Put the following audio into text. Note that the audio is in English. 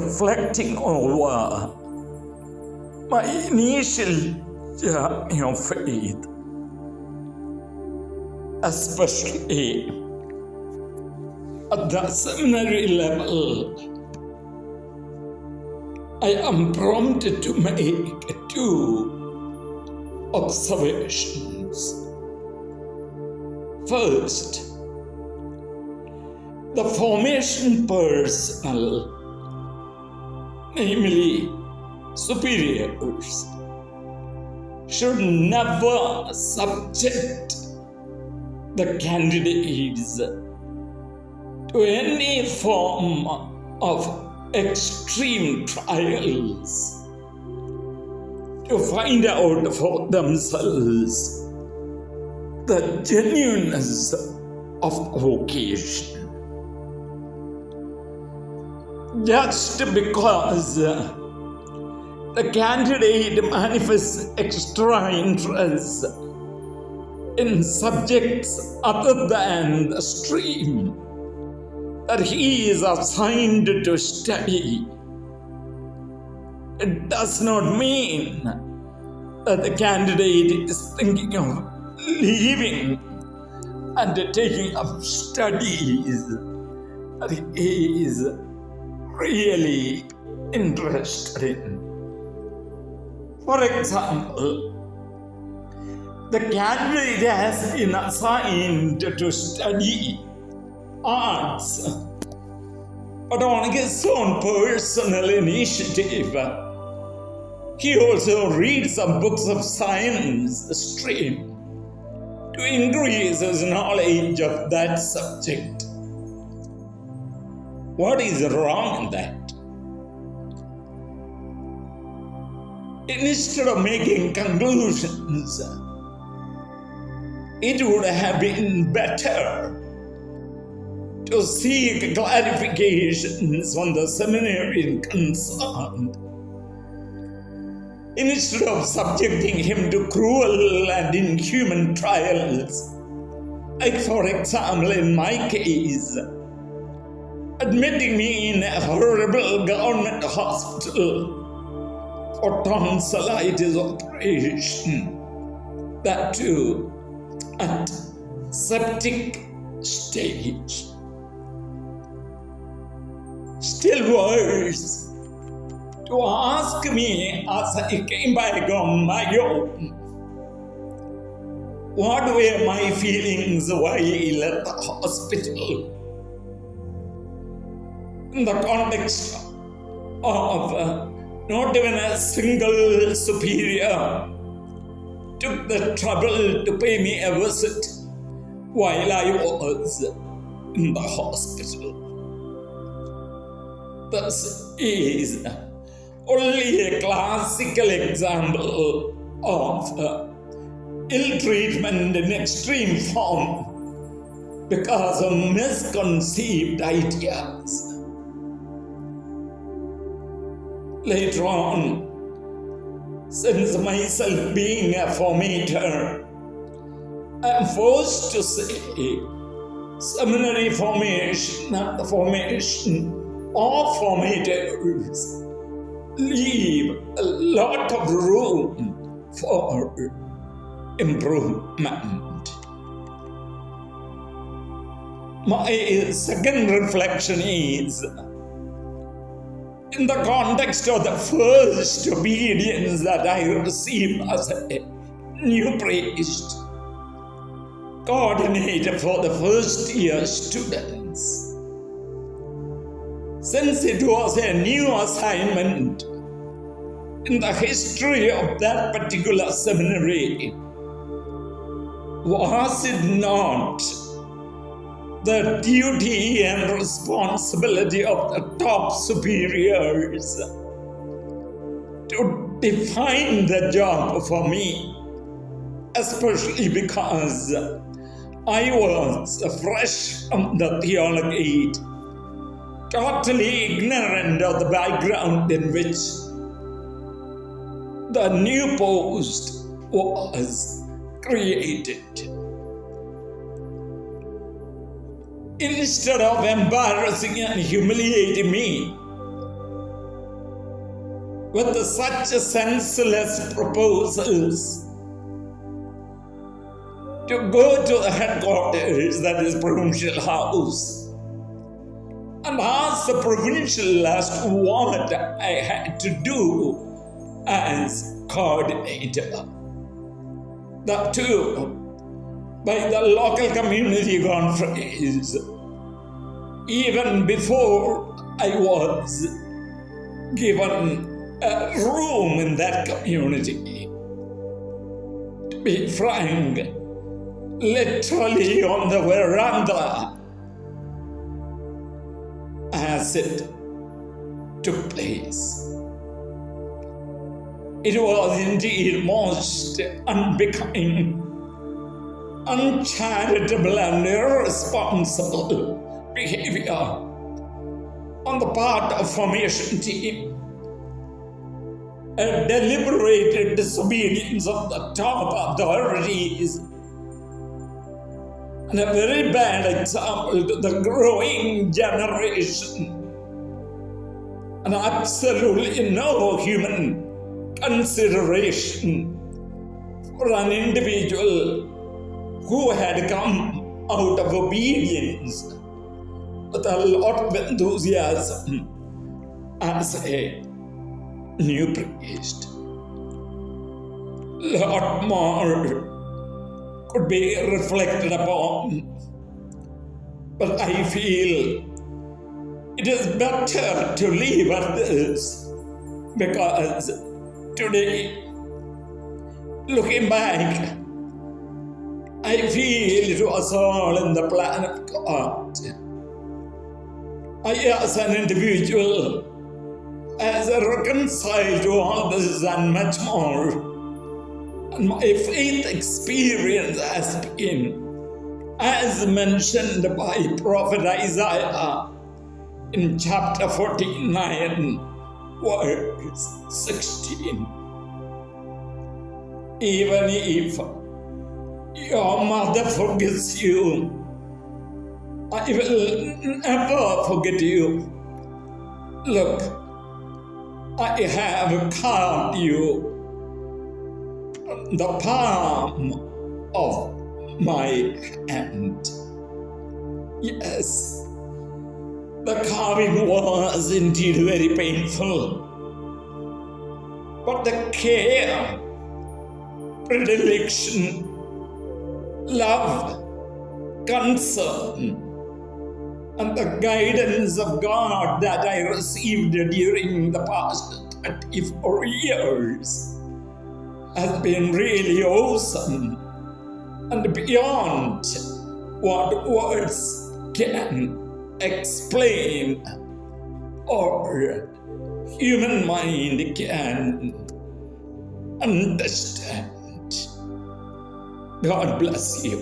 reflecting over my initial journey of faith, especially at the seminary level, I am prompted to make two observations. First, the formation personnel, namely superiors, should never subject the candidates to any form of extreme trials to find out for themselves the genuineness of vocation. Just because the candidate manifests extra interest in subjects other than the stream that he is assigned to study, it does not mean that the candidate is thinking of leaving and taking up studies that he is really interested in. For example, the candidate has been assigned to study arts, but on his own personal initiative, he also reads some books of science stream to increase his knowledge of that subject. What is wrong in that? Instead of making conclusions, it would have been better to seek clarifications from the seminarian concerned, instead of subjecting him to cruel and inhuman trials, like for example in my case, admitting me in a horrible government hospital for tonsillitis operation, that too at septic stage. Still worse, to ask me as I came back on my own, what were my feelings while at the hospital in the context of not even a single superior took the trouble to pay me a visit while I was in the hospital. This is only a classical example of ill treatment in extreme form because of misconceived ideas. Later on, since myself being a formator, I am forced to say seminary formation and the formation of formators leave a lot of room for improvement. My second reflection is, in the context of the first obedience that I received as a new priest, coordinator for the first year students, since it was a new assignment in the history of that particular seminary, was it not the duty and responsibility of the top superiors to define the job for me, especially because I was fresh from the theology, totally ignorant of the background in which the new post was created. Instead of embarrassing and humiliating me with such senseless proposals to go to the headquarters, that is Provincial House, and ask the provincial as to what I had to do as coordinator. That too, by the local community conference, even before I was given a room in that community. To be frank, literally on the veranda as it took place. It was indeed most unbecoming, uncharitable and irresponsible behavior on the part of formation team. A deliberate disobedience of the top authorities, and a very bad example to the growing generation, and absolutely no human consideration for an individual who had come out of obedience with a lot of enthusiasm as a new priest. A lot more could be reflected upon, but I feel it is better to leave at this, because today, looking back, I feel it was all in the plan of God. I, as an individual, as reconciled to all this and much more, and my faith experience has been, as mentioned by Prophet Isaiah in chapter 49, verse 16. Even if your mother forgets you, I will never forget you. Look, I have carved you from the palm of my hand. Yes, the carving was indeed very painful, but the care, predilection, love, concern, and the guidance of God that I received during the past 34 years has been really awesome and beyond what words can explain or human mind can understand. God bless you.